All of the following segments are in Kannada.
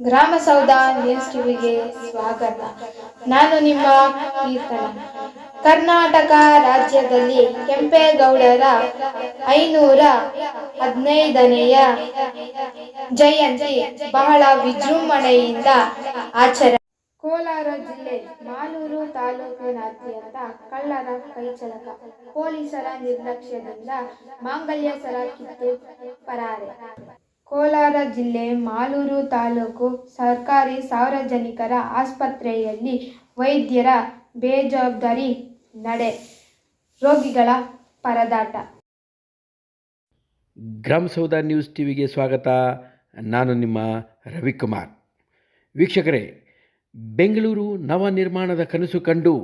ಗ್ರಾಮಸೌಧ ನ್ಯೂಸ್ ಟಿವಿಗೆ ಸ್ವಾಗತ. ನಾನು ನಿಮ್ಮ ಕೀರ್ತನ. ಕರ್ನಾಟಕ ರಾಜ್ಯದಲ್ಲಿ ಕೆಂಪೇಗೌಡರ 515ನೆಯ ಜಯಂತಿ ಬಹಳ ವಿಜೃಂಭಣೆಯಿಂದ ಆಚರಣೆ. ಕೋಲಾರ ಜಿಲ್ಲೆ ಮಾಲೂರು ತಾಲೂಕಿನಾದ್ಯಂತ ಕಳ್ಳರ ಕೈಚಳಕ. ಪೊಲೀಸರ ನಿರ್ಲಕ್ಷ್ಯದಿಂದ ಮಾಂಗಲ್ಯ ಸರ ಕಿತ್ತು ಪರಾರೆ. ಕೋಲಾರ ಜಿಲ್ಲೆ ಮಾಲೂರು ತಾಲೂಕು ಸರ್ಕಾರಿ ಸಾರ್ವಜನಿಕರ ಆಸ್ಪತ್ರೆಯಲ್ಲಿ ವೈದ್ಯರ ಬೇಜವಾಬ್ದಾರಿ ನಡೆ, ರೋಗಿಗಳ ಪರದಾಟ. ಗ್ರಾಮಸೌಧ ನ್ಯೂಸ್ ಟಿವಿಗೆ ಸ್ವಾಗತ. ನಾನು ನಿಮ್ಮ ರವಿಕುಮಾರ್. ವೀಕ್ಷಕರೇ, ಬೆಂಗಳೂರು ನವನಿರ್ಮಾಣದ ಕನಸು ಕಂಡು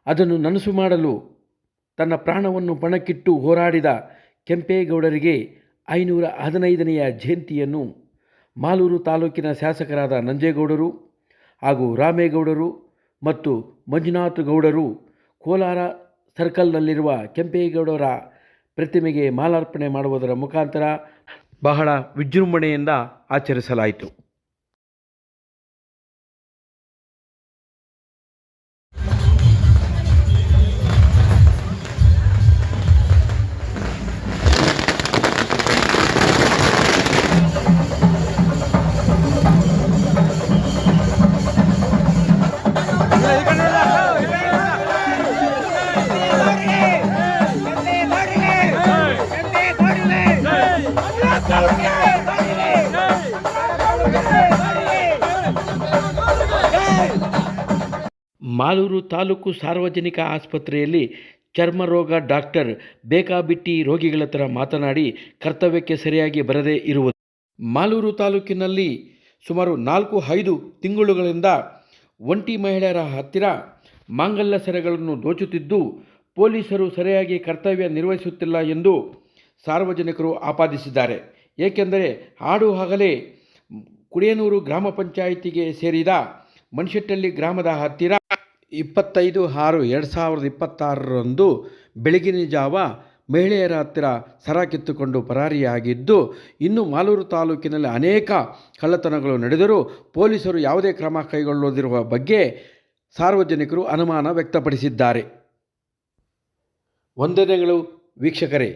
ಅದನ್ನು ನನಸು ಮಾಡಲು ತನ್ನ ಪ್ರಾಣವನ್ನು ಪಣಕ್ಕಿಟ್ಟು ಹೋರಾಡಿದ ಕೆಂಪೇಗೌಡರಿಗೆ 515ನೆಯ ಜಯಂತಿಯನ್ನು ಮಾಲೂರು ತಾಲೂಕಿನ ಶಾಸಕರಾದ ನಂಜೇಗೌಡರು ಹಾಗೂ ರಾಮೇಗೌಡರು ಮತ್ತು ಮಂಜುನಾಥ ಗೌಡರು ಕೋಲಾರ ಸರ್ಕಲ್ನಲ್ಲಿರುವ ಕೆಂಪೇಗೌಡರ ಪ್ರತಿಮೆಗೆ ಮಾಲಾರ್ಪಣೆ ಮಾಡುವುದರ ಮುಖಾಂತರ ಬಹಳ ವಿಜೃಂಭಣೆಯಿಂದ ಆಚರಿಸಲಾಯಿತು. ಮಾಲೂರು ತಾಲೂಕು ಸಾರ್ವಜನಿಕ ಆಸ್ಪತ್ರೆಯಲ್ಲಿ ಚರ್ಮರೋಗ ಡಾಕ್ಟರ್ ಬೇಕಾಬಿಟ್ಟಿ ರೋಗಿಗಳ ಥರ ಮಾತನಾಡಿ ಕರ್ತವ್ಯಕ್ಕೆ ಸರಿಯಾಗಿ ಬರದೇ ಇರುವುದು. ಮಾಲೂರು ತಾಲೂಕಿನಲ್ಲಿ ಸುಮಾರು 4-5 ತಿಂಗಳುಗಳಿಂದ ಒಂಟಿ ಮಹಿಳೆಯರ ಹತ್ತಿರ ಮಾಂಗಲ್ಯ ಸರಗಳನ್ನು ದೋಚುತ್ತಿದ್ದು ಪೊಲೀಸರು ಸರಿಯಾಗಿ ಕರ್ತವ್ಯ ನಿರ್ವಹಿಸುತ್ತಿಲ್ಲ ಎಂದು ಸಾರ್ವಜನಿಕರು ಆಪಾದಿಸಿದ್ದಾರೆ. ಏಕೆಂದರೆ ಹಾಡು ಹಗಲೇ ಕುಡಿಯನೂರು ಗ್ರಾಮ ಪಂಚಾಯಿತಿಗೆ ಸೇರಿದ ಮಣಶೆಟ್ಟಳ್ಳಿ ಗ್ರಾಮದ ಹತ್ತಿರ 25/6/2026 ಬೆಳಗಿನ ಜಾವ ಮಹಿಳೆಯರ ಹತ್ತಿರ ಸರ ಕಿತ್ತುಕೊಂಡು ಪರಾರಿಯಾಗಿದ್ದು, ಇನ್ನು ಮಾಲೂರು ತಾಲೂಕಿನಲ್ಲಿ ಅನೇಕ ಕಳ್ಳತನಗಳು ನಡೆದರೂ ಪೊಲೀಸರು ಯಾವುದೇ ಕ್ರಮ ಕೈಗೊಳ್ಳದಿರುವ ಬಗ್ಗೆ ಸಾರ್ವಜನಿಕರು ಅನುಮಾನ ವ್ಯಕ್ತಪಡಿಸಿದ್ದಾರೆ. ವಂದನೆಗಳು ವೀಕ್ಷಕರೇ.